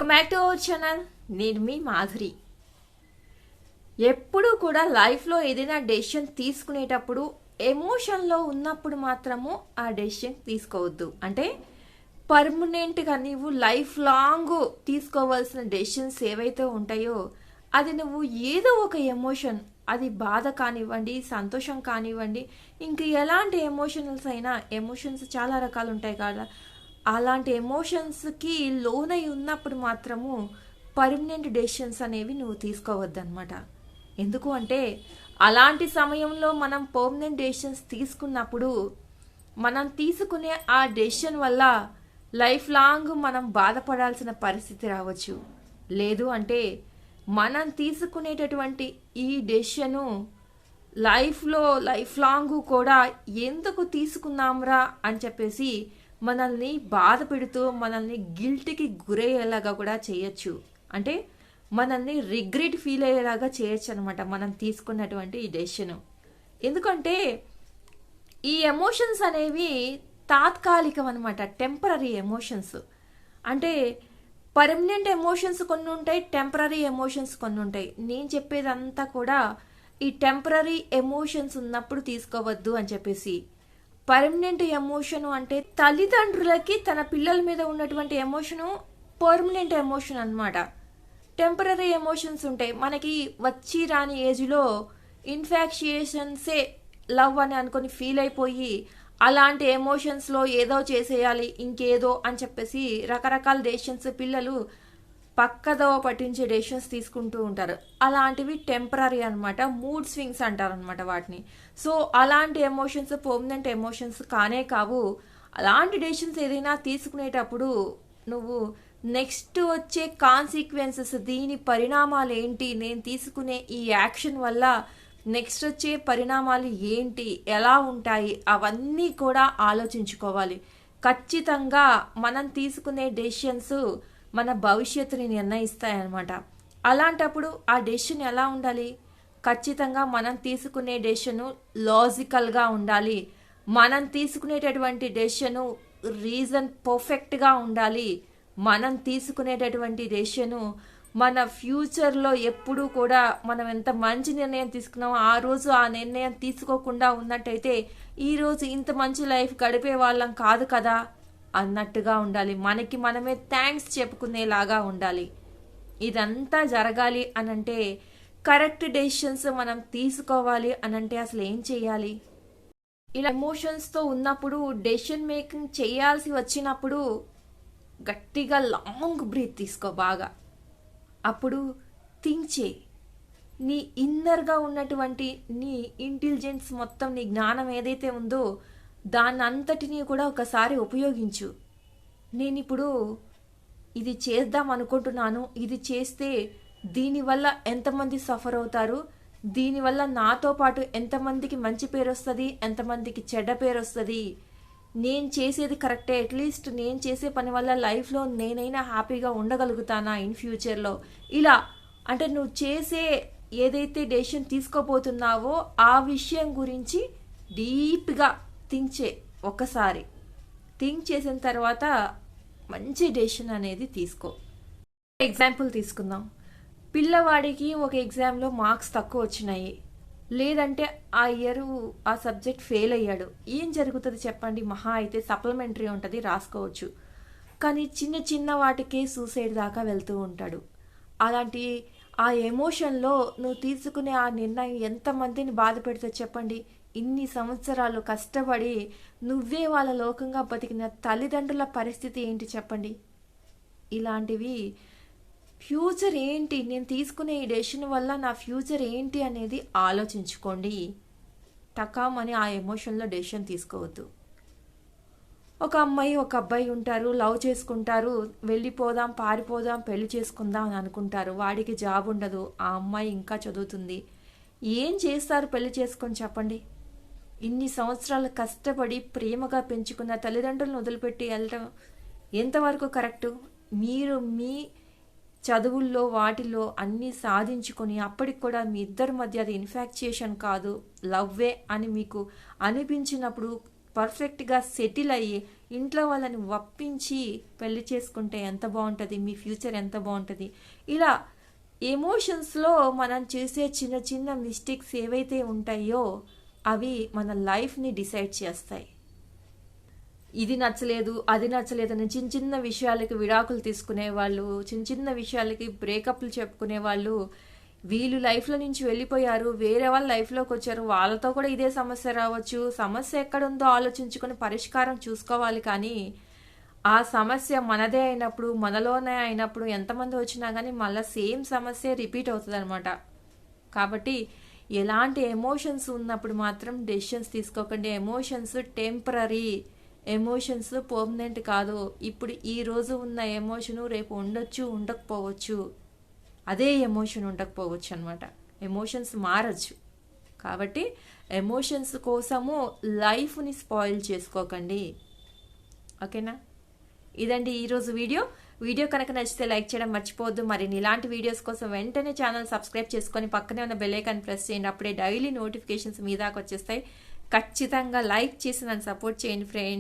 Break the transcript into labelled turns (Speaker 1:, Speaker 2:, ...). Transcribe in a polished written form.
Speaker 1: Back to our channel. నేను మీ మాధురి. ఎప్పుడు కూడా లైఫ్లో ఏదైనా డెసిషన్ తీసుకునేటప్పుడు ఎమోషన్లో ఉన్నప్పుడు మాత్రము ఆ డెసిషన్ తీసుకోవద్దు. అంటే పర్మనెంట్గా నీవు లైఫ్ లాంగ్ తీసుకోవాల్సిన డెసిషన్స్ ఏవైతే ఉంటాయో అది నువ్వు ఏదో ఒక ఎమోషన్, అది బాధ కానివ్వండి, సంతోషం కానివ్వండి, ఇంక ఎలాంటి ఎమోషనల్స్ అయినా, ఎమోషన్స్ చాలా రకాలు ఉంటాయి కదా, అలాంటి ఎమోషన్స్కి లోనై ఉన్నప్పుడు మాత్రము పర్మనెంట్ డెసిషన్స్ అనేవి నువ్వు తీసుకోవద్దన్నమాట. ఎందుకు అంటే అలాంటి సమయంలో మనం పర్మనెంట్ డెసిషన్స్ తీసుకున్నప్పుడు మనం తీసుకునే ఆ డెసిషన్ వల్ల లైఫ్ లాంగ్ మనం బాధపడాల్సిన పరిస్థితి రావచ్చు. లేదు అంటే మనం తీసుకునేటటువంటి ఈ డెసిషను లైఫ్ లాంగ్ కూడా ఎందుకు తీసుకున్నాంరా అని చెప్పేసి మనల్ని బాధ పెడుతూ మనల్ని గిల్ట్కి గురయ్యేలాగా కూడా చేయొచ్చు. అంటే మనల్ని రిగ్రెట్ ఫీల్ అయ్యేలాగా చేయొచ్చు అనమాట మనం తీసుకున్నటువంటి ఈ డెసిషను. ఎందుకంటే ఈ ఎమోషన్స్ అనేవి తాత్కాలికం అనమాట, టెంపరీ ఎమోషన్స్. అంటే పర్మనెంట్ ఎమోషన్స్ కొన్ని ఉంటాయి, టెంపరీ ఎమోషన్స్ కొన్ని ఉంటాయి. నేను చెప్పేదంతా కూడా ఈ టెంపరీ ఎమోషన్స్ ఉన్నప్పుడు తీసుకోవద్దు అని చెప్పేసి. పర్మనెంట్ ఎమోషన్ అంటే తల్లిదండ్రులకి తన పిల్లల మీద ఉన్నటువంటి ఎమోషను పర్మనెంట్ ఎమోషన్ అనమాట. టెంపరీ ఎమోషన్స్ ఉంటాయి, మనకి వచ్చి రాని ఏజ్లో ఇన్ఫాక్చుయేషన్సే లవ్ అని అనుకొని ఫీల్ అయిపోయి అలాంటి ఎమోషన్స్లో ఏదో చేసేయాలి ఇంకేదో అని చెప్పేసి రకరకాల డెసిషన్స్ పిల్లలు పక్కదో పట్టించే డెసిషన్స్ తీసుకుంటూ ఉంటారు. అలాంటివి టెంపరీ అనమాట, మూడ్ స్వింగ్స్ అంటారు అనమాట వాటిని. సో అలాంటి ఎమోషన్స్ పర్మనెంట్ ఎమోషన్స్ కానే కావు. అలాంటి డెసిషన్స్ ఏదైనా తీసుకునేటప్పుడు నువ్వు నెక్స్ట్ వచ్చే కాన్సిక్వెన్సెస్, దీని పరిణామాలు ఏంటి, నేను తీసుకునే ఈ యాక్షన్ వల్ల నెక్స్ట్ వచ్చే పరిణామాలు ఏంటి, ఎలా ఉంటాయి, అవన్నీ కూడా ఆలోచించుకోవాలి. ఖచ్చితంగా మనం తీసుకునే డెసిషన్స్ మన భవిష్యత్తుని నిర్ణయిస్తాయన్నమాట. అలాంటప్పుడు ఆ డెసిషన్ ఎలా ఉండాలి? ఖచ్చితంగా మనం తీసుకునే డెసిషను లాజికల్గా ఉండాలి. మనం తీసుకునేటటువంటి డెసిషను రీజన్ పర్ఫెక్ట్గా ఉండాలి. మనం తీసుకునేటటువంటి డెసిషను మన ఫ్యూచర్లో ఎప్పుడూ కూడా మనం ఎంత మంచి నిర్ణయం తీసుకున్నామో ఆ రోజు ఆ నిర్ణయం తీసుకోకుండా ఉన్నట్టయితే ఈరోజు ఇంత మంచి లైఫ్ గడిపే వాళ్ళం కాదు కదా అన్నట్టుగా ఉండాలి. మనకి మనమే థ్యాంక్స్ చెప్పుకునేలాగా ఉండాలి. ఇదంతా జరగాలి అనంటే, కరెక్ట్ డెసిషన్స్ మనం తీసుకోవాలి అనంటే అసలు ఏం చేయాలి? ఇలా ఎమోషన్స్తో ఉన్నప్పుడు డెసిషన్ మేకింగ్ చేయాల్సి వచ్చినప్పుడు గట్టిగా లాంగ్ బ్రీత్ తీసుకో బాగా. అప్పుడు థింక్ చేయి. నీ ఇన్నర్గా ఉన్నటువంటి నీ ఇంటెలిజెన్స్ మొత్తం, నీ జ్ఞానం ఏదైతే ఉందో దాన్ని అంతటినీ కూడా ఒకసారి ఉపయోగించు. నేను ఇప్పుడు ఇది చేద్దాం అనుకుంటున్నాను, ఇది చేస్తే దీనివల్ల ఎంతమంది సఫర్ అవుతారు, దీనివల్ల నాతో పాటు ఎంతమందికి మంచి పేరు వస్తుంది, ఎంతమందికి చెడ్డ పేరు వస్తుంది, నేను చేసేది కరెక్టే, అట్లీస్ట్ నేను చేసే పని వల్ల లైఫ్లో నేనైనా హ్యాపీగా ఉండగలుగుతానా ఇన్ ఫ్యూచర్లో. ఇలా అంటే నువ్వు చేసే ఏదైతే డెసిషన్ తీసుకోబోతున్నావో ఆ విషయం గురించి డీప్గా థింక్ చేయి. ఒక్కసారి థింక్ చేసిన తర్వాత మంచి డెసిషన్ అనేది తీసుకో. ఎగ్జాంపుల్ తీసుకుందాం. పిల్లవాడికి ఒక ఎగ్జామ్లో మార్క్స్ తక్కువ వచ్చినాయి, లేదంటే ఆ ఇయర్ ఆ సబ్జెక్ట్ ఫెయిల్ అయ్యాడు. ఏం జరుగుతుంది చెప్పండి? మహా అయితే సప్లిమెంటరీ ఉంటుంది, రాసుకోవచ్చు. కానీ చిన్న చిన్న వాటికే సూసైడ్ దాకా వెళ్తూ ఉంటాడు. అలాంటి ఆ ఎమోషన్లో నువ్వు తీసుకునే ఆ నిర్ణయం ఎంతమందిని బాధ పెడుతుంది చెప్పండి? ఇన్ని సంవత్సరాలు కష్టపడి నువ్వే వాళ్ళ లోకంగా బతికిన తల్లిదండ్రుల పరిస్థితి ఏంటి చెప్పండి? ఇలాంటివి ఫ్యూచర్ ఏంటి, నేను తీసుకునే ఈ డెసిషన్ వల్ల నా ఫ్యూచర్ ఏంటి అనేది ఆలోచించుకోండి. టకామని ఆ ఎమోషన్లో డెసిషన్ తీసుకోవద్దు. ఒక అమ్మాయి ఒక అబ్బాయి ఉంటారు, లవ్ చేసుకుంటారు, వెళ్ళిపోదాం, పారిపోదాం, పెళ్లి చేసుకుందాం అని అనుకుంటారు. వాడికి జాబ్ ఉండదు, ఆ అమ్మాయి ఇంకా చదువుతుంది. ఏం చేస్తారు పెళ్లి చేసుకొని చెప్పండి? ఇన్ని సంవత్సరాలు కష్టపడి ప్రేమగా పెంచుకున్న తల్లిదండ్రులను వదిలిపెట్టి వెళ్ళటం ఎంతవరకు కరెక్టు? మీరు మీ చదువుల్లో వాటిల్లో అన్నీ సాధించుకొని అప్పటికి కూడా మీ ఇద్దరి మధ్య అది ఇన్ఫాక్చుయేషన్ కాదు, లవ్వే అని మీకు అనిపించినప్పుడు పర్ఫెక్ట్గా సెటిల్ అయ్యి ఇంట్లో వాళ్ళని ఒప్పించి పెళ్లి చేసుకుంటే ఎంత బాగుంటుంది, మీ ఫ్యూచర్ ఎంత బాగుంటుంది. ఇలా ఎమోషన్స్లో మనం చేసే చిన్న చిన్న మిస్టేక్స్ ఏవైతే ఉంటాయో అవి మన లైఫ్ని డిసైడ్ చేస్తాయి. ఇది నచ్చలేదు, అది నచ్చలేదు అని చిన్న చిన్న విషయాలకి విడాకులు తీసుకునే వాళ్ళు, చిన్న చిన్న విషయాలకి బ్రేకప్లు చెప్పుకునే వాళ్ళు, వీళ్ళు లైఫ్లో నుంచి వెళ్ళిపోయారు, వేరే వాళ్ళ లైఫ్లోకి వచ్చారు, వాళ్ళతో కూడా ఇదే సమస్య రావచ్చు. సమస్య ఎక్కడుందో ఆలోచించుకొని పరిష్కారం చూసుకోవాలి. కానీ ఆ సమస్య మనదే అయినప్పుడు, మనలోనే అయినప్పుడు ఎంతమంది వచ్చినా కానీ మళ్ళీ సేమ్ సమస్య రిపీట్ అవుతుంది అనమాట. కాబట్టి ఎలాంటి ఎమోషన్స్ ఉన్నప్పుడు మాత్రం డెసిషన్స్ తీసుకోకండి. ఎమోషన్స్ టెంపరీ, ఎమోషన్స్ పర్మనెంట్ కాదు. ఇప్పుడు ఈ రోజు ఉన్న ఎమోషను రేపు ఉండొచ్చు, ఉండకపోవచ్చు. అదే ఎమోషన్ ఉండకపోవచ్చు అనమాట. ఎమోషన్స్ మారచ్చు. కాబట్టి ఎమోషన్స్ కోసము లైఫ్ని స్పాయిల్ చేసుకోకండి. ఓకేనా? ఇదండి ఈరోజు వీడియో కనుక నచ్చితే లైక్ చేయడం మర్చిపోవద్దు. మరిన్ని ఇలాంటి వీడియోస్ కోసం వెంటనే ఛానల్ సబ్స్క్రైబ్ చేసుకొని పక్కనే ఉన్న బెల్ ఐకాన్ ప్రెస్ చేయండి. అప్పుడే డైలీ నోటిఫికేషన్స్ మీ దాకా వచ్చేస్తాయి. ఖచ్చితంగా లైక్ చేసి నన్ను సపోర్ట్ చేయండి ఫ్రెండ్స్.